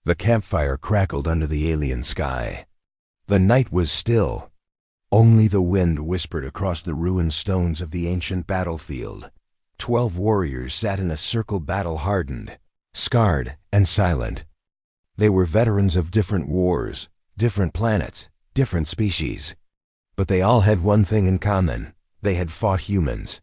The campfire crackled under the alien sky. The night was still. Only the wind whispered across the ruined stones of the ancient battlefield. 12 warriors sat in a circle, battle-hardened, scarred, and silent. They were veterans of different wars, different planets, different species. But they all had one thing in common. They had fought humans.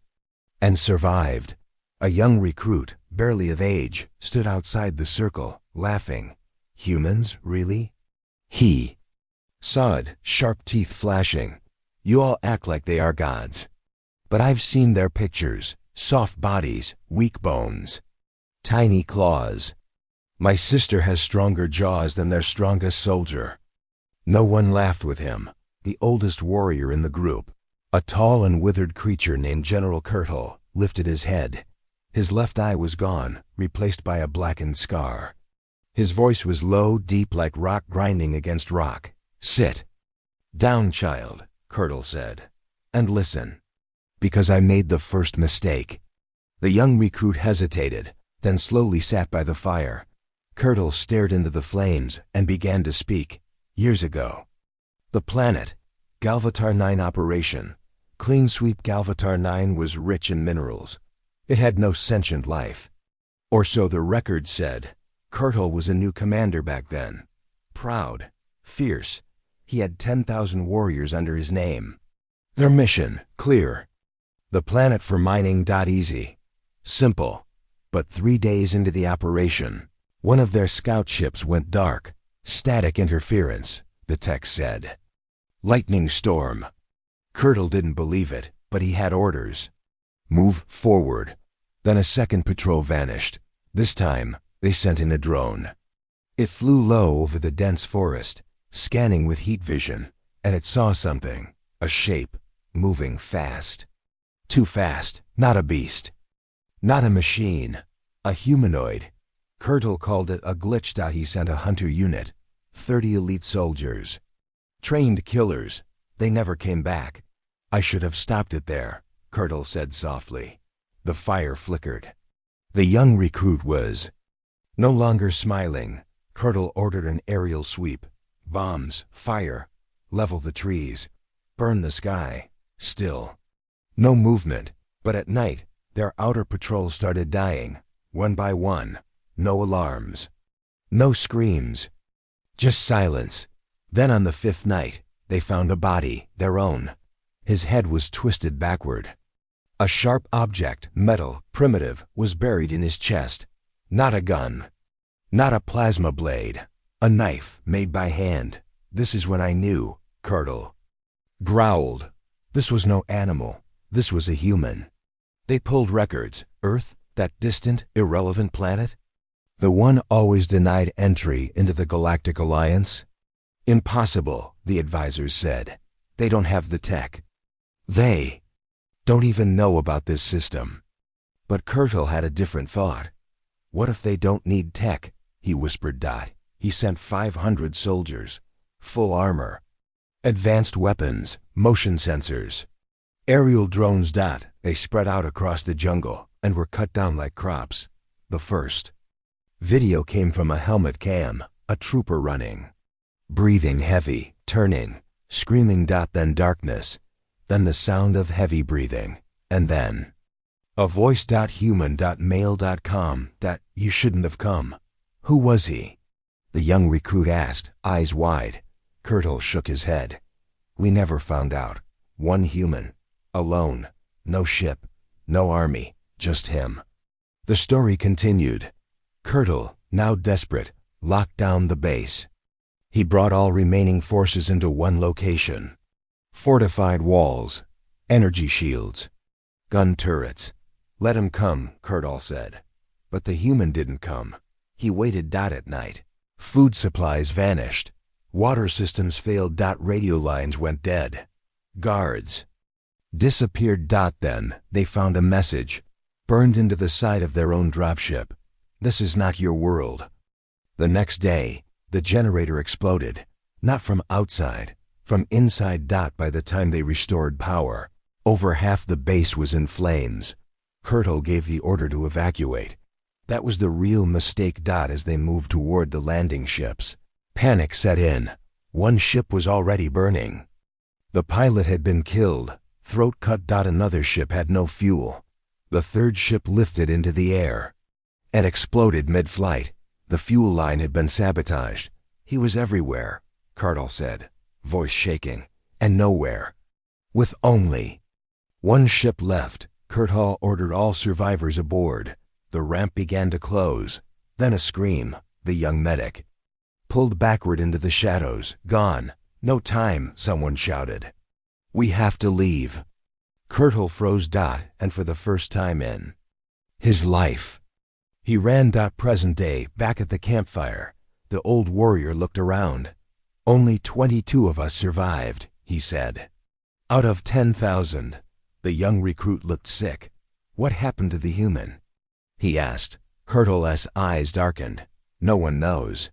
And survived. A young recruit, barely of age, stood outside the circle, laughing. Humans, really? He sawed, sharp teeth flashing. You all act like they are gods. But I've seen their pictures. Soft bodies, weak bones, tiny claws. My sister has stronger jaws than their strongest soldier. No one laughed with him. The oldest warrior in the group, a tall and withered creature named General Kurtle, lifted his head. His left eye was gone, replaced by a blackened scar. His voice was low, deep, like rock grinding against rock. Sit down, child, Kurtle said, and listen. Because I made the first mistake. The young recruit hesitated, then slowly sat by the fire. Kurtle stared into the flames and began to speak. Years ago. The planet, Galvatar 9 operation. Clean sweep. Galvatar 9 was rich in minerals. It had no sentient life. Or so the record said. Kurtle was a new commander back then. Proud, fierce. He had 10,000 warriors under his name. Their mission, clear. The planet for mining. Easy. Simple. But 3 days into the operation, one of their scout ships went dark. Static interference, the text said. Lightning storm. Kurtle didn't believe it, but he had orders. Move forward. Then a second patrol vanished. This time, they sent in a drone. It flew low over the dense forest, scanning with heat vision, and it saw something, a shape, moving fast. Too fast, not a beast. Not a machine, a humanoid. Kurtle called it a glitch. He sent a hunter unit, 30 elite soldiers. Trained killers. They never came back. I should have stopped it there, Kurtle said softly. The fire flickered. The young recruit was no longer smiling. Kurtle ordered an aerial sweep. Bombs, fire, level the trees, burn the sky. Still. No movement, but at night, their outer patrol started dying, one by one. No alarms. No screams. Just silence. Then on the 5th night, they found a body, their own. His head was twisted backward. A sharp object, metal, primitive, was buried in his chest. Not a gun. Not a plasma blade. A knife, made by hand. This is when I knew, Kurtle growled. This was no animal. This was a human. They pulled records. Earth, that distant, irrelevant planet? The one always denied entry into the Galactic Alliance? Impossible, the advisors said. They don't have the tech. They don't even know about this system. But Kurtle had a different thought. What if they don't need tech? He whispered. He sent 500 soldiers. Full armor. Advanced weapons, motion sensors. Aerial drones. They spread out across the jungle and were cut down like crops. The first video came from a helmet cam, a trooper running. Breathing heavy, turning, screaming. Then darkness. Then the sound of heavy breathing. And then a voice. Human.mail.com. You shouldn't have come. Who was he? The young recruit asked, eyes wide. Kurtle shook his head. We never found out. One human. Alone. No ship. No army. Just him. The story continued. Kurtle, now desperate, locked down the base. He brought all remaining forces into one location. Fortified walls. Energy shields. Gun turrets. Let him come, Kurtle said. But the human didn't come. He waited. At night. Food supplies vanished. Water systems failed. Radio lines went dead. Guards disappeared. Then they found a message, burned into the side of their own dropship. This is not your world. The next day, the generator exploded. Not from outside, from inside. By the time they restored power, over half the base was in flames. Kurtle gave the order to evacuate. That was the real mistake. As they moved toward the landing ships, panic set in. One ship was already burning. The pilot had been killed, throat cut. Another ship had no fuel. The third ship lifted into the air and exploded mid-flight. The fuel line had been sabotaged. He was everywhere, Cardall said, voice shaking, and nowhere. With only one ship left, Cardall ordered all survivors aboard. The ramp began to close. Then a scream. The young medic pulled backward into the shadows. Gone. No time, someone shouted. We have to leave. Cardall froze. And for the first time in his life, he ran. Present day, back at the campfire, the old warrior looked around. Only 22 of us survived, he said. Out of 10,000. The young recruit looked sick. What happened to the human? He asked. Cardall's eyes darkened. No one knows.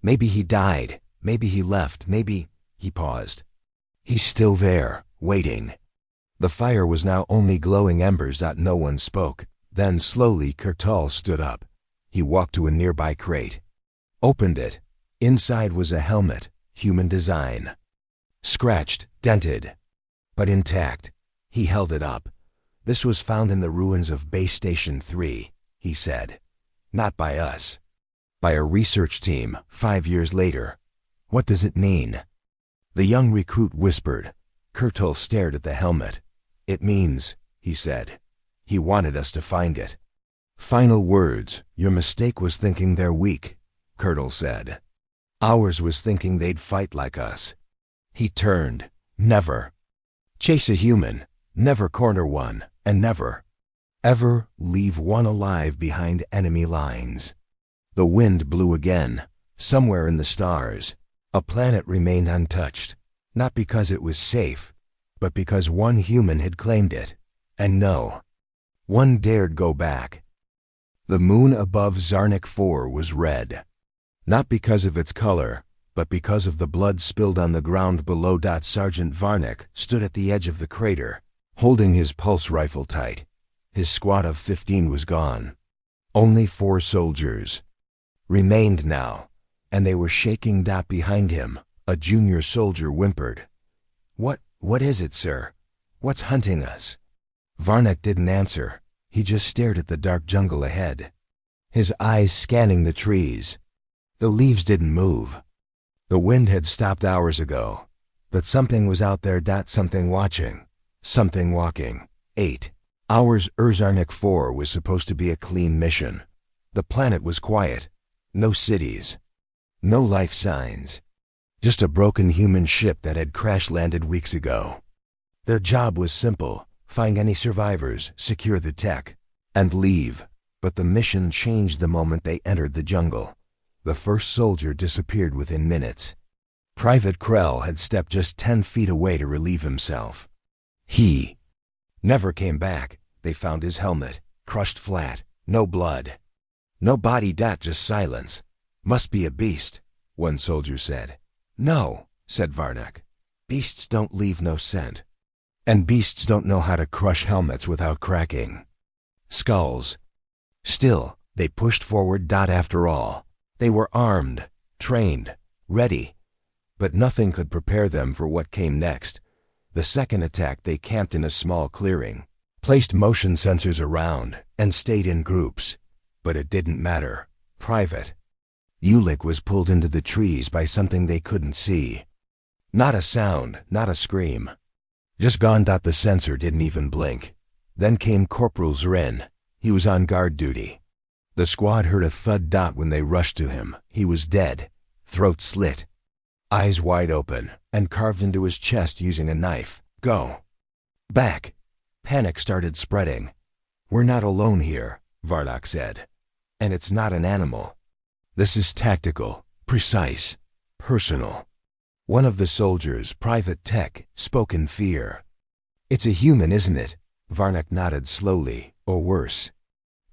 Maybe he died. Maybe he left. Maybe... He paused. He's still there, waiting. The fire was now only glowing embers. No one spoke. Then slowly Cardall stood up. He walked to a nearby crate. Opened it. Inside was a helmet, human design. Scratched, dented, but intact. He held it up. This was found in the ruins of Base Station 3, he said. Not by us. By a research team, 5 years later. What does it mean? The young recruit whispered. Cardall stared at the helmet. It means, he said. He wanted us to find it. Final words. Your mistake was thinking they're weak, Cardall said. Ours was thinking they'd fight like us. He turned. Never chase a human, never corner one, and never, ever leave one alive behind enemy lines. The wind blew again. Somewhere in the stars, a planet remained untouched, not because it was safe, but because one human had claimed it, and no one dared go back. The moon above Zarnik 4 was red, not because of its color, but because of the blood spilled on the ground below. Sergeant Varnick stood at the edge of the crater, holding his pulse rifle tight. His squad of 15 was gone. Only 4 soldiers remained now, and they were shaking. Behind him, a junior soldier whimpered. What is it, sir? What's hunting us? Varnick didn't answer. He just stared at the dark jungle ahead, his eyes scanning the trees. The leaves didn't move. The wind had stopped hours ago, but something was out there. Something watching, something walking. 8 hours. Zarnik 4 was supposed to be a clean mission. The planet was quiet. No cities. No life signs. Just a broken human ship that had crash-landed weeks ago. Their job was simple. Find any survivors, secure the tech, and leave. But the mission changed the moment they entered the jungle. The first soldier disappeared within minutes. Private Krell had stepped just 10 feet away to relieve himself. He never came back. They found his helmet, crushed flat, no blood. No body. Just silence. Must be a beast, one soldier said. No, said Varnick. Beasts don't leave no scent. And beasts don't know how to crush helmets without cracking skulls. Still, they pushed forward. After all, they were armed, trained, ready. But nothing could prepare them for what came next. The second attack, they camped in a small clearing, placed motion sensors around, and stayed in groups. But it didn't matter. Private Ulick was pulled into the trees by something they couldn't see. Not a sound, not a scream. Just gone. The sensor didn't even blink. Then came Corporal Zrin. He was on guard duty. The squad heard a thud. When they rushed to him, he was dead, throat slit, eyes wide open, and carved into his chest using a knife. Go back. Panic started spreading. We're not alone here, Varlock said. And it's not an animal. This is tactical, precise, personal. One of the soldiers, Private Tech, spoke in fear. It's a human, isn't it? Varnick nodded slowly. Or worse,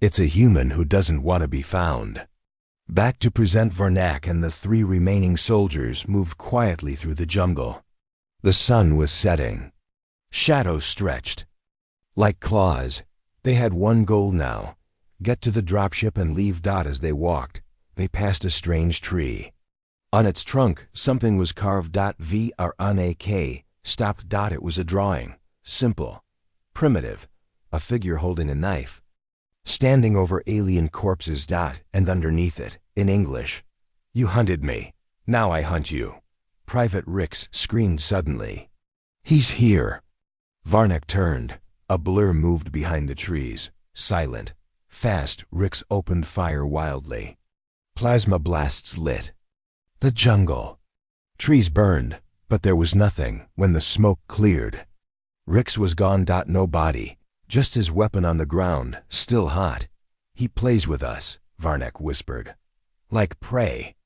it's a human who doesn't want to be found. Back to present. Varnick and the 3 remaining soldiers moved quietly through the jungle. The sun was setting. Shadows stretched like claws. They had one goal now: get to the dropship and leave. As they walked, they passed a strange tree. On its trunk, something was carved. Vrnak. Stop. It was a drawing. Simple. Primitive. A figure holding a knife. Standing over alien corpses. And underneath it, in English, "You hunted me. Now I hunt you." Private Rix screamed suddenly. "He's here!" Varnak turned. A blur moved behind the trees. Silent. Fast. Rix opened fire wildly. Plasma blasts lit the jungle. Trees burned, but there was nothing when the smoke cleared. Rix was gone. No body, just his weapon on the ground, still hot. "He plays with us," Varnak whispered. "Like prey."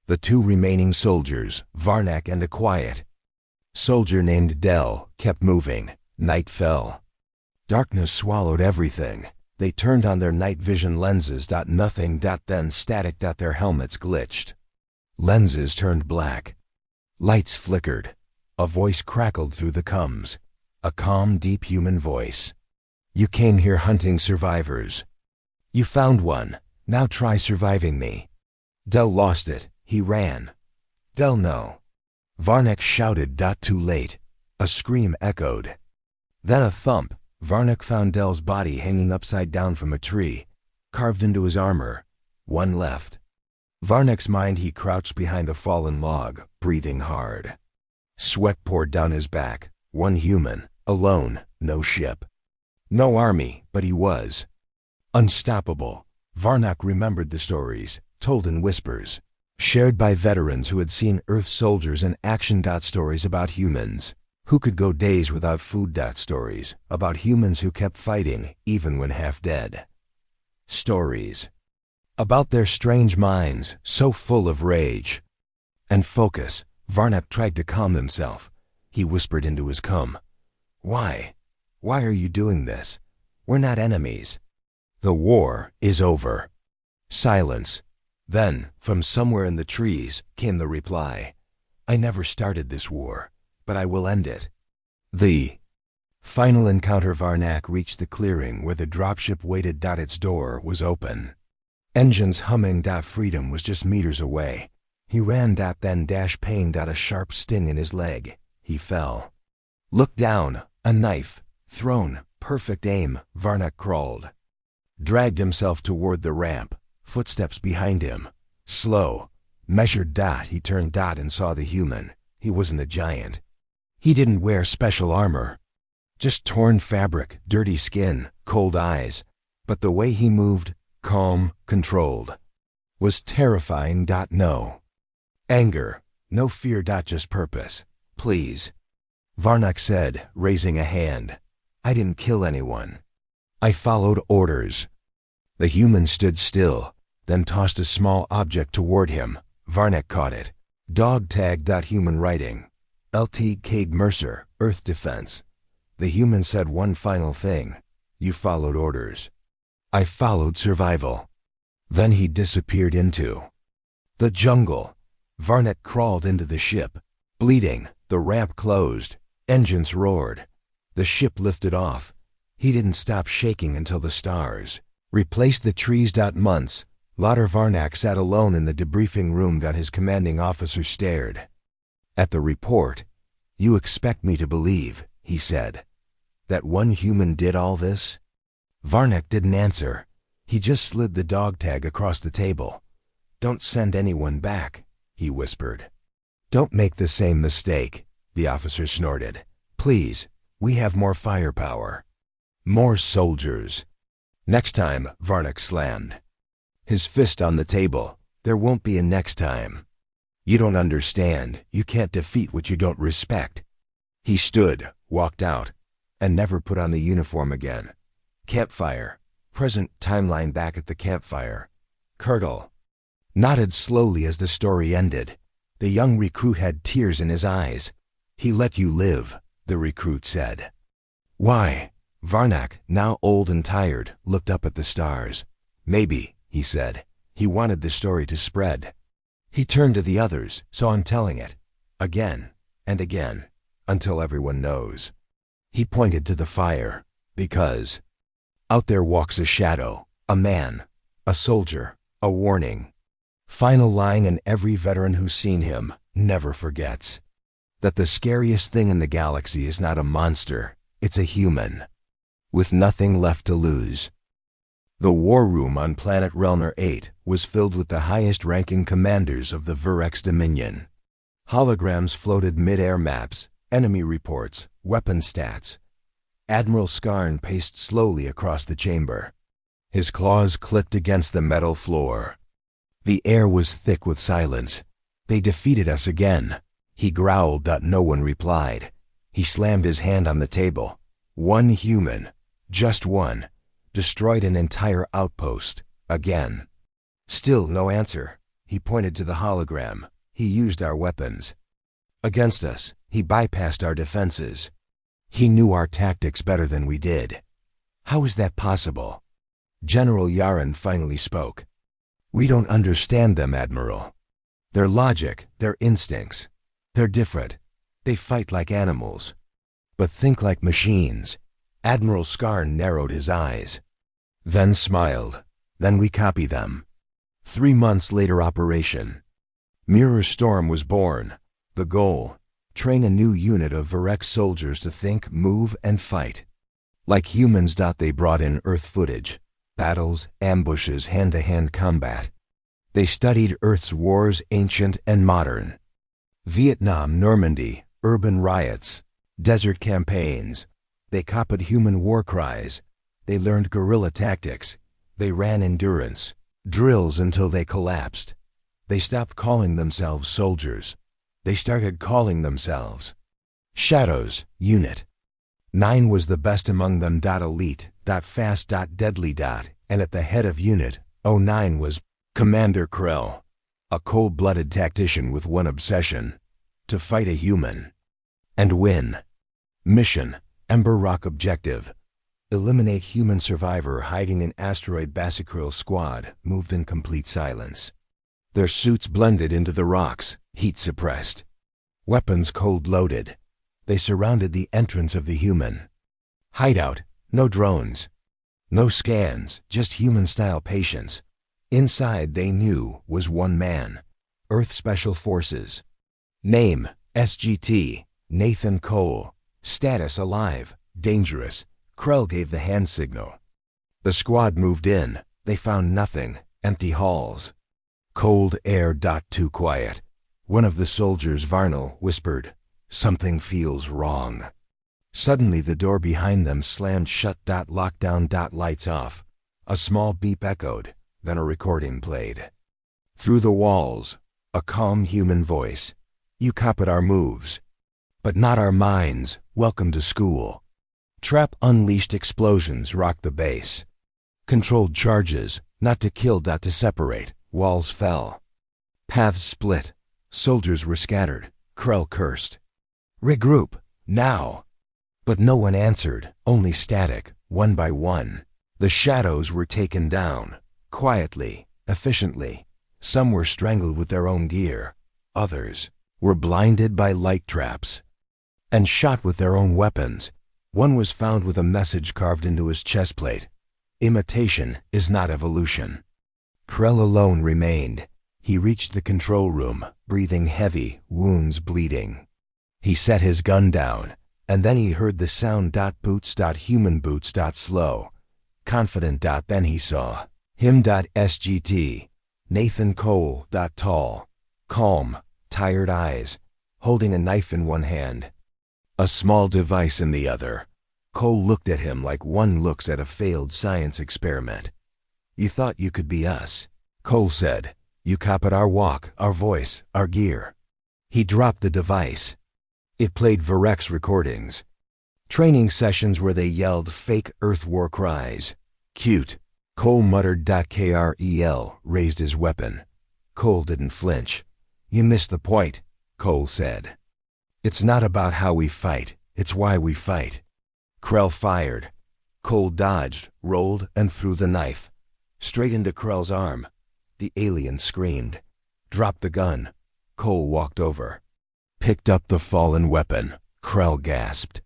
The two remaining soldiers, Varnak and a quiet soldier named Del, kept moving. Night fell. Darkness swallowed everything. They turned on their night vision lenses. Nothing. Then static. Their helmets glitched. Lenses turned black. Lights flickered. A voice crackled through the coms. A calm, deep human voice. "You came here hunting survivors. You found one. Now try surviving me." Del lost it. He ran. "Del, no." Varnak shouted. Too late. A scream echoed. Then a thump. Varnak found Del's body hanging upside down from a tree, carved into his armor. One left. Varnak's mind. He crouched behind a fallen log, breathing hard. Sweat poured down his back. One human, alone, no ship. No army, but he was unstoppable. Varnak remembered the stories, told in whispers, shared by veterans who had seen Earth soldiers in action. Stories about humans who could go days without food. Stories about humans who kept fighting even when half dead. Stories about their strange minds, so full of rage and focus. Varnak tried to calm himself. He whispered into his cum, "Why? Why are you doing this? We're not enemies. The war is over." Silence. Then, from somewhere in the trees, came the reply, "I never started this war, but I will end it." The final encounter. Varnak reached the clearing where the dropship waited. Its door was open. Engines humming. Freedom was just meters away. He ran. Then pain. A sharp sting in his leg. He fell. Looked down. A knife. Thrown. Perfect aim. Varnak crawled. Dragged himself toward the ramp. Footsteps behind him. Slow. Measured. He turned. And saw the human. He wasn't a giant. He didn't wear special armor. Just torn fabric, dirty skin, cold eyes. But the way he moved, calm, controlled, was terrifying. No anger, no fear. Just purpose. "Please," Varnak said, raising a hand. "I didn't kill anyone. I followed orders." The human stood still, then tossed a small object toward him. Varnak caught it. Dog tag. Human writing. "Lt. Cade Mercer, Earth Defense." The human said one final thing. "You followed orders." "I followed survival." Then he disappeared into the jungle. Varnak crawled into the ship. Bleeding, the ramp closed. Engines roared. The ship lifted off. He didn't stop shaking until the stars replaced the trees. Months later. Varnak sat alone in the debriefing room. His commanding officer stared at the report. "You expect me to believe," he said, "that one human did all this?" Varnak didn't answer. He just slid the dog tag across the table. "Don't send anyone back," he whispered. "Don't make the same mistake," the officer snorted. "Please, we have more firepower. More soldiers." "Next time," Varnak slammed his fist on the table. "There won't be a next time. You don't understand. You can't defeat what you don't respect." He stood, walked out, and never put on the uniform again. Campfire. Present timeline. Back at the campfire. Kurtle nodded slowly as the story ended. The young recruit had tears in his eyes. "He let you live," the recruit said. "Why?" Varnak, now old and tired, looked up at the stars. "Maybe," he said, "he wanted the story to spread." He turned to the others, so I'm telling it. Again and again, until everyone knows. He pointed to the fire. "Because out there walks a shadow, A man, a soldier, a warning. Final line, and every veteran who's seen him never forgets that the scariest thing in the galaxy is not a monster, it's a human, with nothing left to lose. The war room on planet Relner 8 was filled with the highest-ranking commanders of the Virex Dominion. Holograms floated mid-air, maps, enemy reports, weapon stats. Admiral Skarn paced slowly across the chamber. His claws clicked against the metal floor. The air was thick with silence. They defeated us again. He growled. No one replied. He slammed his hand on the table. One human, just one, destroyed an entire outpost, again. Still no answer. He pointed to the hologram. He used our weapons. Against us, he bypassed our defenses. He knew our tactics better than we did. How is that possible? General Yaren finally spoke. We don't understand them, Admiral. Their logic, their instincts, they're different. They fight like animals, but think like machines. Admiral Skarn narrowed his eyes, then smiled. Then we copy them. 3 months later, Operation Mirror Storm was born. The goal: train a new unit of Virex soldiers to think, move, and fight like humans. They brought in Earth footage, battles, ambushes, hand-to-hand combat. They studied Earth's wars, ancient and modern. Vietnam, Normandy, urban riots, desert campaigns. They copied human war cries. They learned guerrilla tactics. They ran endurance drills until they collapsed. They stopped calling themselves soldiers. They started calling themselves Shadows Unit. 9 was the best among them. Elite, fast, deadly, and at the head of Unit 09 was Commander Krell, a cold-blooded tactician with one obsession: to fight a human and win. Mission: Ember Rock. Objective: eliminate human survivor hiding in asteroid. Basicryl squad moved in complete silence. Their suits blended into the rocks, heat suppressed. Weapons cold-loaded. They surrounded the entrance of the human hideout. No drones, no scans, just human-style patience. Inside, they knew, was one man: Earth Special Forces. Name: SGT, Nathan Cole. Status: alive, dangerous. Krell gave the hand signal. The squad moved in. They found nothing. Empty halls. Cold air. Too quiet. One of the soldiers, Varnal, whispered, "Something feels wrong." Suddenly the door behind them slammed shut. Lockdown. Lights off. A small beep echoed. Then a recording played. Through the walls, a calm human voice: "You copied our moves, but not our minds. Welcome to school." Trap unleashed. Explosions rocked the base. Controlled charges, not to kill, to separate. Walls fell. Paths split. Soldiers were scattered. Krell cursed. "Regroup, now." But no one answered, only static. One by one, the shadows were taken down. Quietly, efficiently. Some were strangled with their own gear. Others were blinded by light traps and shot with their own weapons. One was found with a message carved into his chest plate: "Imitation is not evolution." Krell alone remained. He reached the control room, breathing heavy, wounds bleeding. He set his gun down, and then he heard the sound: boots. Human boots. Slow, confident. Then he saw him. SGT, Nathan Cole. Tall, calm, tired eyes, holding a knife in one hand, a small device in the other. Cole looked at him like one looks at a failed science experiment. "You thought you could be us," Cole said. "You copied our walk, our voice, our gear." He dropped the device. It played Virex recordings. Training sessions where they yelled fake Earth war cries. "Cute," Cole muttered. Krell raised his weapon. Cole didn't flinch. "You missed the point," Cole said. "It's not about how we fight, it's why we fight." Krell fired. Cole dodged, rolled, and threw the knife straight into Krell's arm. The alien screamed, dropped the gun. Cole walked over, picked up the fallen weapon. Krell gasped.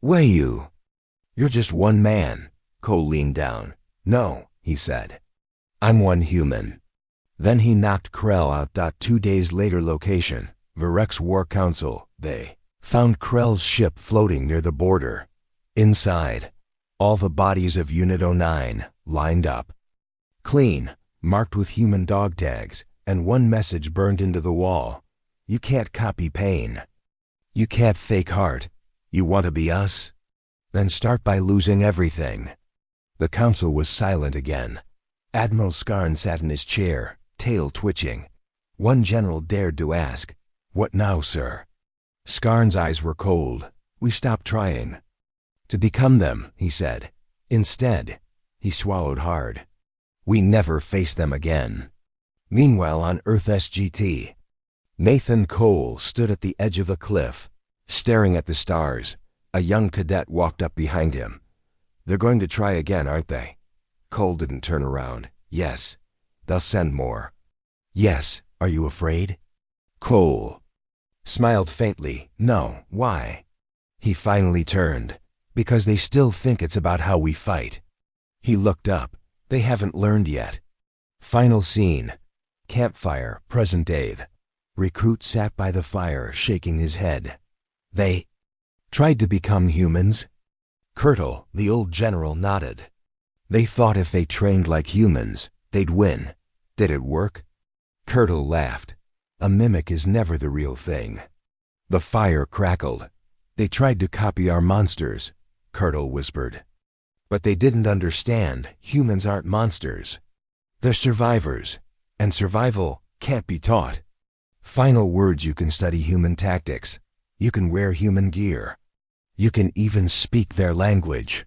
"Wei, you're just one man." Cole leaned down. "No," he said. I'm one human. Then he knocked Krell out. 2 days later, location, Virex War Council. They found Krell's ship floating near the border. Inside, all the bodies of Unit 09 lined up. Clean, marked with human dog tags, and one message burned into the wall. You can't copy pain. You can't fake heart. You want to be us? Then start by losing everything. The council was silent again. Admiral Skarn sat in his chair, tail twitching. One general dared to ask, "What now, sir?" Skarn's eyes were cold. "We stopped trying to become them," he said. Instead, he swallowed hard. "We never face them again." Meanwhile, on Earth SGT, Nathan Cole stood at the edge of a cliff, staring at the stars. A young cadet walked up behind him. "They're going to try again, aren't they?" Cole didn't turn around. "Yes. They'll send more." "Yes. Are you afraid?" Cole smiled faintly. "No. Why?" He finally turned. "Because they still think it's about how we fight." He looked up. "They haven't learned yet." Final scene. Campfire, present day. Recruit sat by the fire, shaking his head. "They tried to become humans?" Kurtle, the old general, nodded. "They thought if they trained like humans, they'd win. Did it work?" Kurtle laughed. "A mimic is never the real thing." The fire crackled. "They tried to copy our monsters," Kurtle whispered. "But they didn't understand. Humans aren't monsters. They're survivors, and survival can't be taught." Final words. "You can study human tactics. You can wear human gear. You can even speak their language.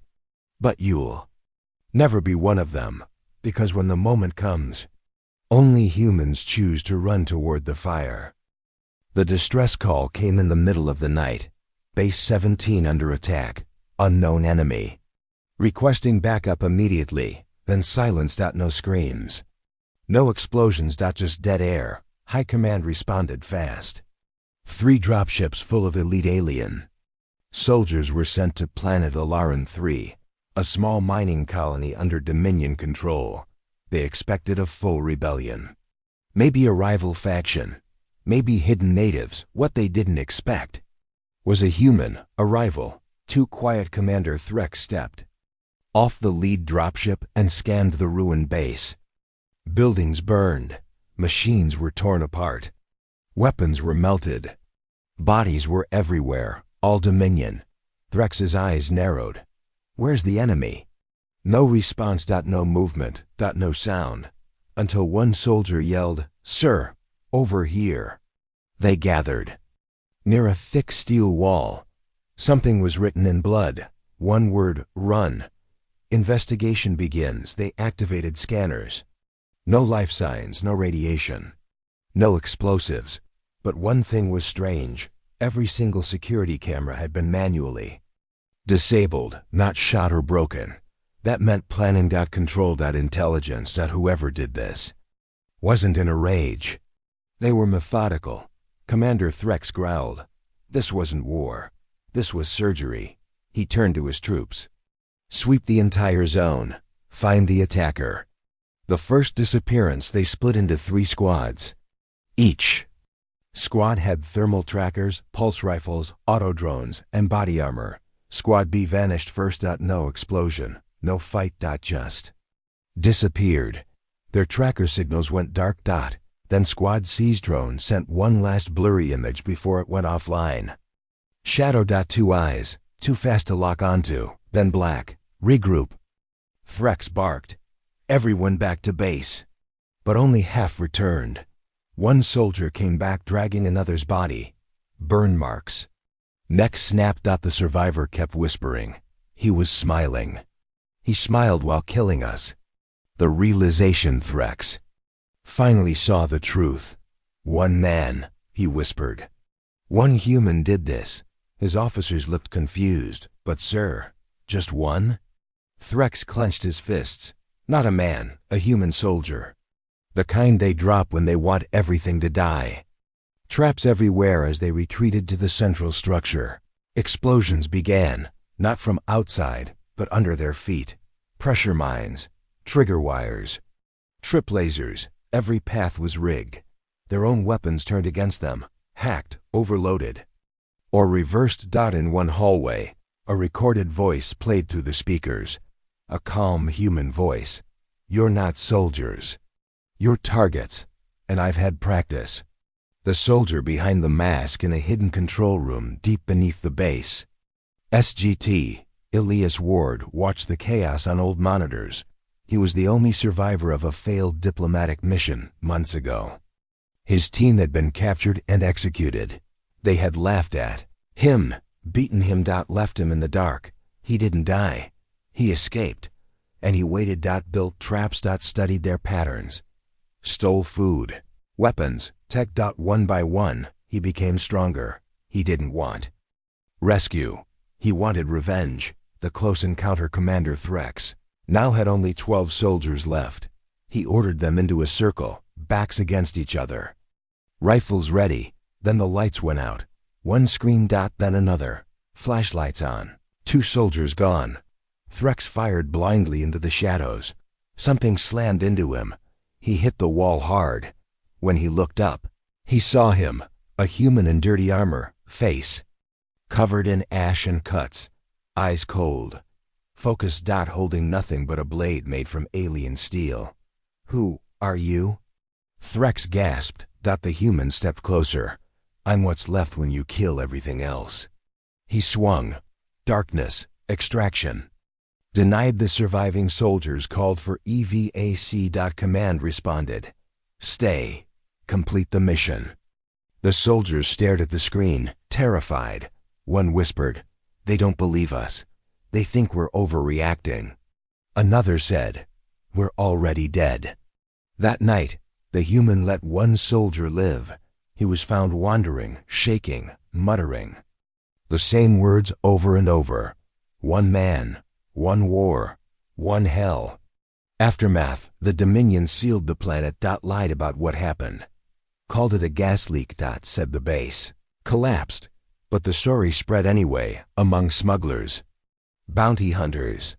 But you'll never be one of them, because when the moment comes, only humans choose to run toward the fire." The distress call came in the middle of the night. Base 17 under attack. Unknown enemy. Requesting backup immediately. Then silence. No screams. No explosions. Just dead air. High Command responded fast. 3 dropships full of elite alien soldiers were sent to planet Alaran 3, a small mining colony under Dominion control. They expected a full rebellion. Maybe a rival faction. Maybe hidden natives. What they didn't expect was a human, a rival. 2 quiet. Commander Threx stepped off the lead dropship and scanned the ruined base. Buildings burned. Machines were torn apart. Weapons were melted. Bodies were everywhere, all Dominion. Threx's eyes narrowed. "Where's the enemy?" No response. No movement. No sound. Until one soldier yelled, "Sir, over here." They gathered near a thick steel wall. Something was written in blood. One word: run. Investigation begins. They activated scanners. No life signs, no radiation, no explosives. But one thing was strange. Every single security camera had been manually disabled, not shot or broken. That meant planning. Control. Intelligence. Whoever did this wasn't in a rage. They were methodical. Commander Threx growled. This wasn't war. This was surgery. He turned to his troops. "Sweep the entire zone. Find the attacker." The first disappearance, they split into 3 squads. Each squad had thermal trackers, pulse rifles, auto drones, and body armor. Squad B vanished first. No explosion, no fight. Just disappeared. Their tracker signals went dark. Then Squad C's drone sent one last blurry image before it went offline. Shadow. 2 eyes, too fast to lock onto. Then black. Regroup. Threx barked. Everyone back to base. But only half returned. One soldier came back dragging another's body. Burn marks. Neck snapped. The survivor kept whispering. He was smiling. He smiled while killing us. The realization Threx finally saw the truth. "One man," he whispered. "One human did this." His officers looked confused. "But sir, just one?" Threx clenched his fists. "Not a man, a human soldier. The kind they drop when they want everything to die." Traps everywhere as they retreated to the central structure. Explosions began, not from outside, but under their feet. Pressure mines. trigger wires, trip lasers. Every path was rigged. Their own weapons turned against them, hacked, overloaded, or reversed. In one hallway, a recorded voice played through the speakers. A calm human voice. "You're not soldiers. You're targets, and I've had practice." The soldier behind the mask in a hidden control room deep beneath the base. SGT, Elias Ward, watched the chaos on old monitors. He was the only survivor of a failed diplomatic mission months ago. His team had been captured and executed. They had laughed at him, beaten him. Left him in the dark. He didn't die. He escaped. And he waited. Built traps. Studied their patterns. Stole food, weapons, tech. One by one, he became stronger. He didn't want rescue. He wanted revenge. The close encounter commander Threx now had only 12 soldiers left. He ordered them into a circle, backs against each other. Rifles ready. Then the lights went out. One screen. Then another. Flashlights on. 2 soldiers gone. Threx fired blindly into the shadows. Something slammed into him. He hit the wall hard. When he looked up, he saw him, a human in dirty armor, face covered in ash and cuts, eyes cold, focused. Holding nothing but a blade made from alien steel. "Who are you?" Threx gasped. The human stepped closer. "I'm what's left when you kill everything else." He swung. Darkness, extraction. Denied. The surviving soldiers called for EVAC. Command responded. "Stay. Complete the mission." The soldiers stared at the screen, terrified. One whispered, "They don't believe us. They think we're overreacting." Another said, "We're already dead." That night, the human let one soldier live. He was found wandering, shaking, muttering the same words over and over. One man, one war, one hell. Aftermath. The Dominion sealed the planet. Lied about what happened. Called it a gas leak. Said the base collapsed. But the story spread anyway, among smugglers, bounty hunters,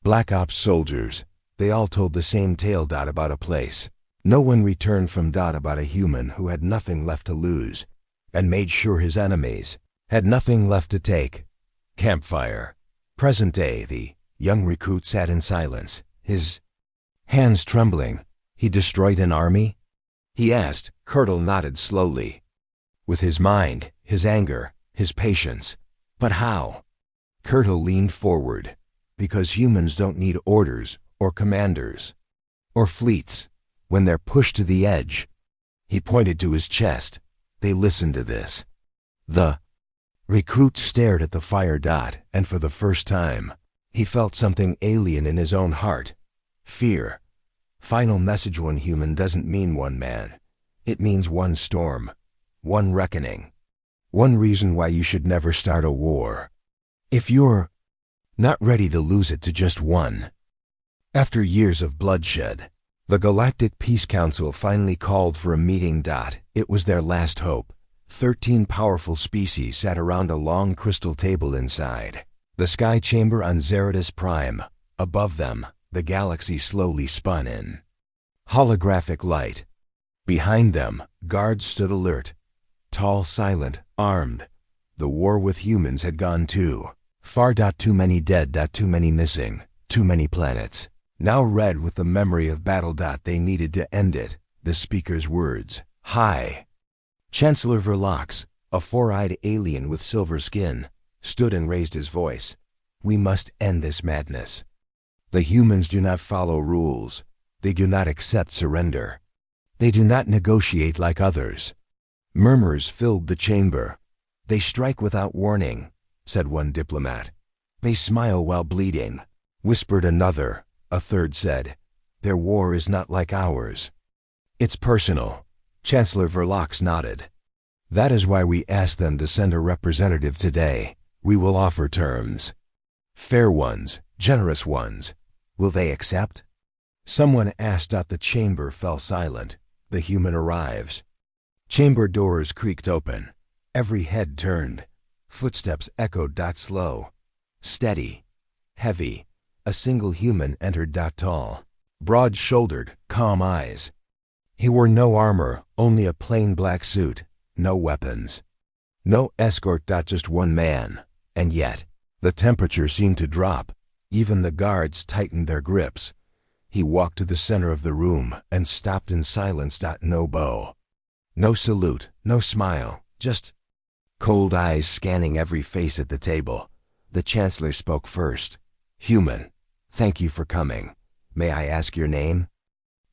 Black Ops soldiers. They all told the same tale. About a place no one returned from. About a human who had nothing left to lose, and made sure his enemies had nothing left to take. Campfire. Present day. The young recruit sat in silence, his hands trembling. "He destroyed an army?" he asked. Colonel nodded slowly. "With his mind, his anger, his patience. But how?" Colonel leaned forward. "Because humans don't need orders, or commanders, or fleets. When they're pushed to the edge." He pointed to his chest. "They listen to this." The recruit stared at the fire. And for the first time, he felt something alien in his own heart. Fear. Final message. One human doesn't mean one man. It means one storm, one reckoning, one reason why you should never start a war. If you're not ready to lose it to just one. After years of bloodshed, the Galactic Peace Council finally called for a meeting. It was their last hope. 13 powerful species sat around a long crystal table inside the sky chamber on Zeritis Prime. Above them, the galaxy slowly spun in holographic light. Behind them, guards stood alert, tall, silent, armed. The war with humans had gone too far. Too many dead. Too many missing. Too many planets now red with the memory of battle. They needed to end it. The speaker's words. Hi. Chancellor Verlox, a four-eyed alien with silver skin, stood and raised his voice. "We must end this madness. The humans do not follow rules. They do not accept surrender. They do not negotiate like others." Murmurs filled the chamber. "They strike without warning," said one diplomat. "They smile while bleeding," whispered another. A third said, "Their war is not like ours. It's personal." Chancellor Verlox nodded. "That is why we asked them to send a representative today. We will offer terms. Fair ones, generous ones. Will they accept?" Someone asked. The chamber fell silent. The human arrives. Chamber doors creaked open. Every head turned. Footsteps echoed. Slow, steady, heavy. A single human entered. Tall, broad-shouldered, calm eyes. He wore no armor, only a plain black suit, no weapons. No escort, just one man. And yet, the temperature seemed to drop. Even the guards tightened their grips. He walked to the center of the room and stopped in silence. No bow. No salute, no smile, just cold eyes scanning every face at the table. The Chancellor spoke first. "Human, thank you for coming. May I ask your name?"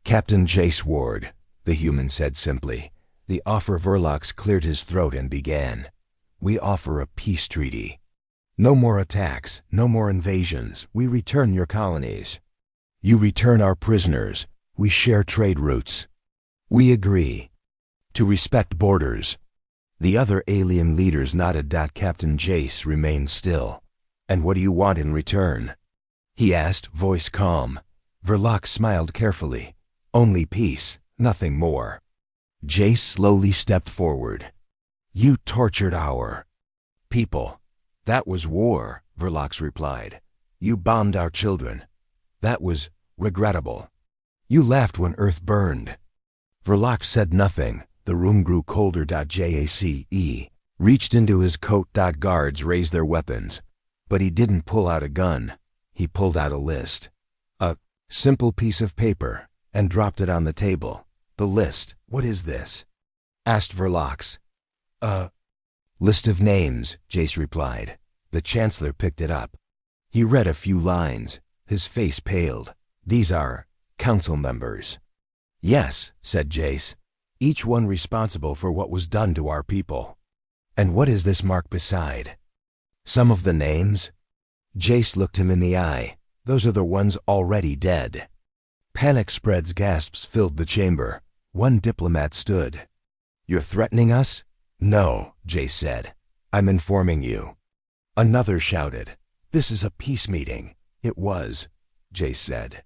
"Captain Jace Ward," the human said simply. The offer Verlox cleared his throat and began. "We offer a peace treaty. No more attacks, no more invasions. We return your colonies. You return our prisoners. We share trade routes. We agree to respect borders." The other alien leaders nodded. Captain Jace remained still. "And what do you want in return?" he asked, voice calm. Verlox smiled carefully. "Only peace, nothing more." Jace slowly stepped forward. "You tortured our people. That was war," Verlox replied. "You bombed our children. That was regrettable. You laughed when Earth burned." Verlox said nothing. The room grew colder. Jace reached into his coat. Guards raised their weapons. But he didn't pull out a gun. He pulled out a list. A simple piece of paper, and dropped it on the table. "The list. What is this?" asked Verlox. "A list of names," Jace replied. The Chancellor picked it up. He read a few lines. His face paled. "These are council members." "Yes," said Jace. "Each one responsible for what was done to our people." "And what is this mark beside?" "Some of the names?" Jace looked him in the eye. "Those are the ones already dead." Panic spreads. Gasps filled the chamber. One diplomat stood. "You're threatening us?" "No," Jace said. "I'm informing you." Another shouted. "This is a peace meeting." "It was," Jace said.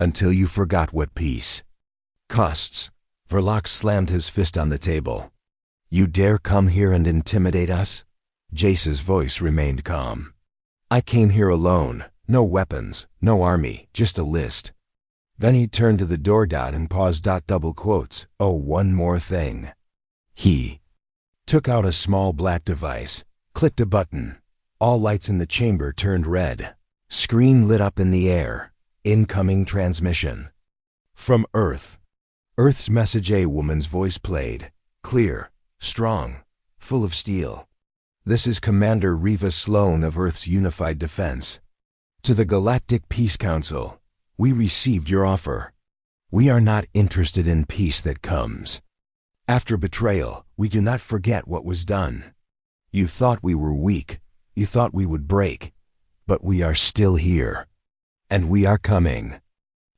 "Until you forgot what peace costs." Verlox slammed his fist on the table. "You dare come here and intimidate us?" Jace's voice remained calm. "I came here alone. No weapons, no army, just a list." Then he turned to the door. And paused. Double quotes. "Oh, one more thing." He took out a small black device, clicked a button. All lights in the chamber turned red. Screen lit up in the air. Incoming transmission. From Earth. Earth's message. A woman's voice played. Clear, strong, full of steel. "This is Commander Reva Sloan of Earth's Unified Defense. To the Galactic Peace Council. We received your offer. We are not interested in peace that comes. After betrayal, we do not forget what was done. You thought we were weak. You thought we would break. But we are still here. And we are coming."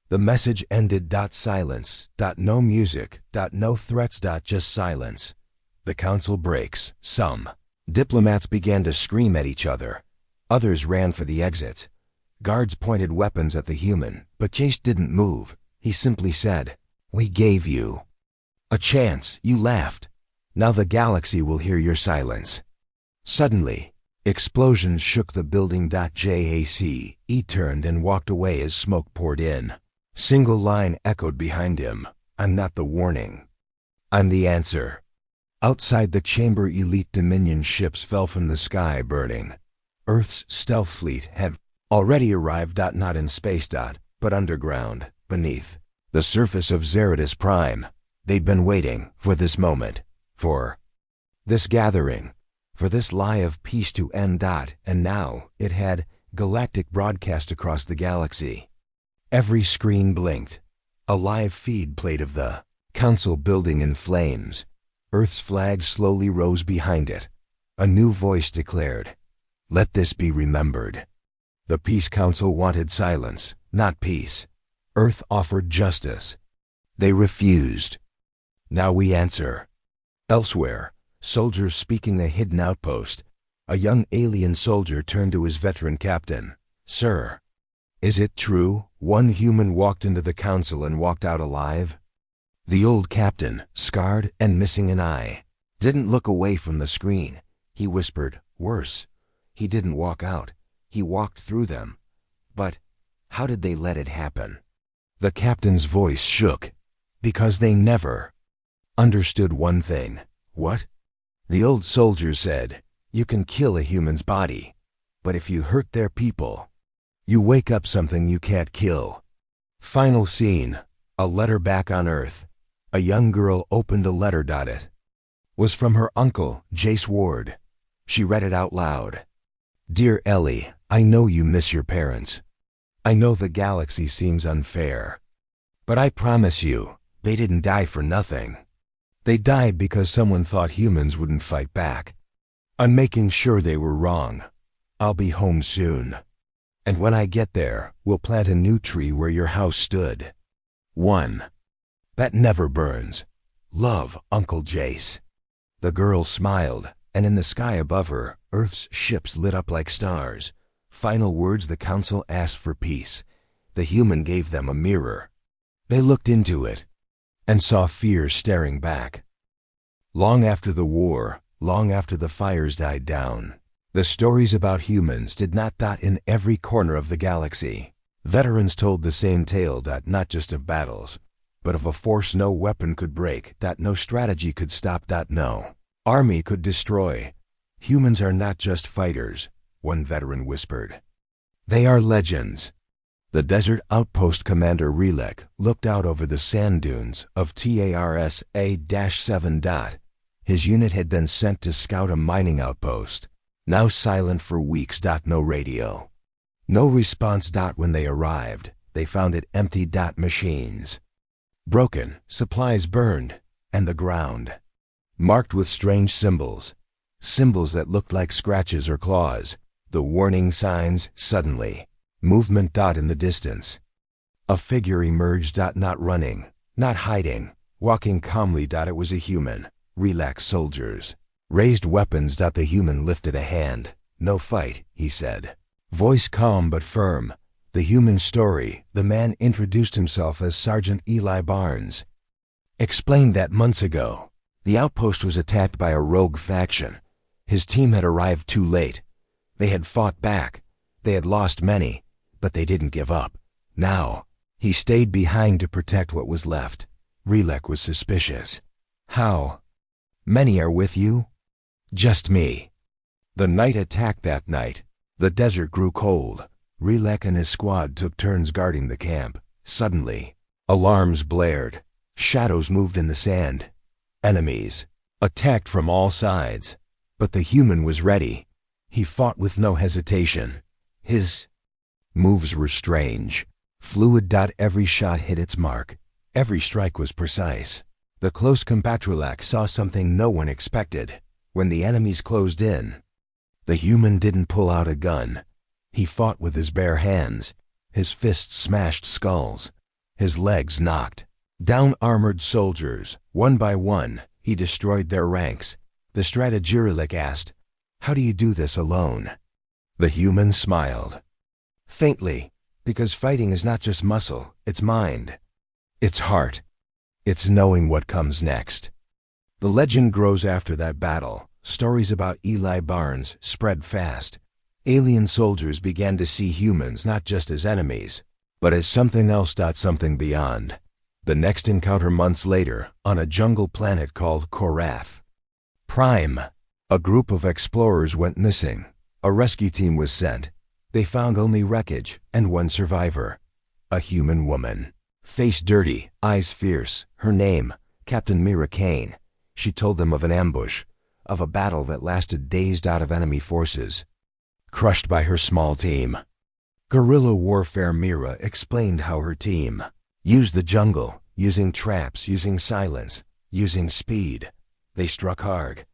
The message ended. Silence. No music. No threats. Just silence. The council breaks. Some diplomats began to scream at each other. Others ran for the exits. Guards pointed weapons at the human, but Jace didn't move. He simply said, "We gave you a chance. You laughed. Now the galaxy will hear your silence." Suddenly, explosions shook the building. Jace turned and walked away as smoke poured in. Single line echoed behind him. "I'm not the warning. I'm the answer." Outside the chamber, elite Dominion ships fell from the sky, burning. Earth's stealth fleet had already arrived. Not in space. But underground, beneath the surface of Zeritis Prime. They'd been waiting for this moment, for this gathering, for this lie of peace to end. And now it had galactic broadcast across the galaxy. Every screen blinked. A live feed played of the council building in flames. Earth's flag slowly rose behind it. A new voice declared, "Let this be remembered." The Peace Council wanted silence, not peace. Earth offered justice. They refused. Now we answer. Elsewhere, soldiers speaking a hidden outpost. A young alien soldier turned to his veteran captain. "Sir, is it true one human walked into the council and walked out alive?" The old captain, scarred and missing an eye, didn't look away from the screen. He whispered, "Worse. He didn't walk out. He walked through them. But how did they let it happen?" The captain's voice shook, because they never understood one thing. What? The old soldier said, you can kill a human's body, but if you hurt their people, you wake up something you can't kill. Final scene, a letter back on Earth. A young girl opened a letter. It was from her uncle, Jace Ward. She read it out loud. Dear Ellie, I know you miss your parents. I know the galaxy seems unfair. But I promise you, they didn't die for nothing. They died because someone thought humans wouldn't fight back. I'm making sure they were wrong. I'll be home soon. And when I get there, we'll plant a new tree where your house stood. One that never burns. Love, Uncle Jace. The girl smiled, and in the sky above her, Earth's ships lit up like stars. Final words, the council asked for peace. The human gave them a mirror. They looked into it and saw fear staring back. Long after the war, long after the fires died down, the stories about humans did not dot in every corner of the galaxy. Veterans told the same tale, not just of battles, but of a force no weapon could break, no strategy could stop, no army could destroy. Humans are not just fighters, one veteran whispered. They are legends. The desert outpost commander Relek looked out over the sand dunes of TARS-A-7. His unit had been sent to scout a mining outpost, now silent for weeks. No radio. No response. When they arrived, they found it empty. Machines broken, supplies burned, and the ground marked with strange symbols. Symbols that looked like scratches or claws. The warning signs. Suddenly, movement. In the distance, a figure emerged. Not running, not hiding, walking calmly. It was a human. Relaxed soldiers raised weapons. The human lifted a hand. No fight, he said. Voice calm but firm. The human story. The man introduced himself as Sergeant Eli Barnes. Explained that months ago, the outpost was attacked by a rogue faction. His team had arrived too late. They had fought back. They had lost many, but they didn't give up. Now, he stayed behind to protect what was left. Relek was suspicious. How many are with you? Just me. The night attacked that night. The desert grew cold. Relek and his squad took turns guarding the camp. Suddenly, alarms blared. Shadows moved in the sand. Enemies attacked from all sides. But the human was ready. He fought with no hesitation. His moves were strange. Fluid. Every shot hit its mark. Every strike was precise. The close compatriot saw something no one expected. When the enemies closed in, the human didn't pull out a gun. He fought with his bare hands. His fists smashed skulls. His legs knocked down armored soldiers. One by one, he destroyed their ranks. The strategist asked, how do you do this alone? The human smiled. Faintly, because fighting is not just muscle, it's mind. It's heart. It's knowing what comes next. The legend grows after that battle. Stories about Eli Barnes spread fast. Alien soldiers began to see humans not just as enemies, but as something else. Something beyond. The next encounter months later, on a jungle planet called Korath Prime. A group of explorers went missing. A rescue team was sent. They found only wreckage and one survivor. A human woman. Face dirty, eyes fierce. Her name, Captain Mira Kane. She told them of an ambush, of a battle that lasted days. Of enemy forces crushed by her small team. Guerrilla warfare. Mira explained how her team used the jungle, using traps, using silence, using speed. They struck hard,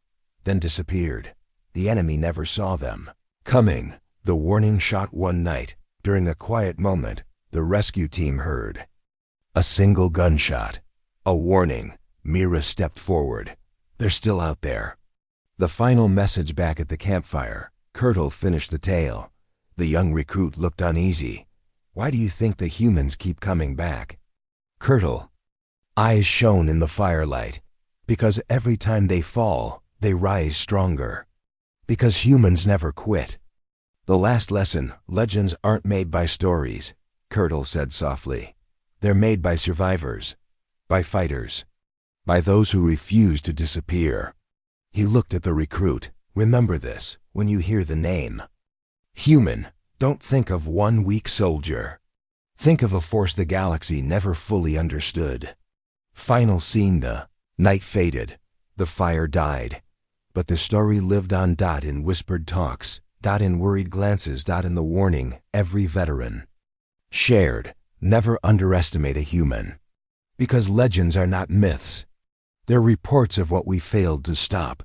then disappeared. The enemy never saw them coming. The warning shot one night. During a quiet moment, the rescue team heard a single gunshot. A warning. Mira stepped forward. They're still out there. The final message. Back at the campfire, Kurtle finished the tale. The young recruit looked uneasy. Why do you think the humans keep coming back? Kurtle. Eyes shone in the firelight. Because every time they fall, they rise stronger. Because humans never quit. The last lesson, legends aren't made by stories, Kurtle said softly. They're made by survivors, by fighters, by those who refuse to disappear. He looked at the recruit. Remember this when you hear the name. Human, don't think of one weak soldier. Think of a force the galaxy never fully understood. Final scene. The night faded. The fire died. But the story lived on. In whispered talks, in worried glances, in the warning every veteran shared. Never underestimate a human. Because legends are not myths. They're reports of what we failed to stop.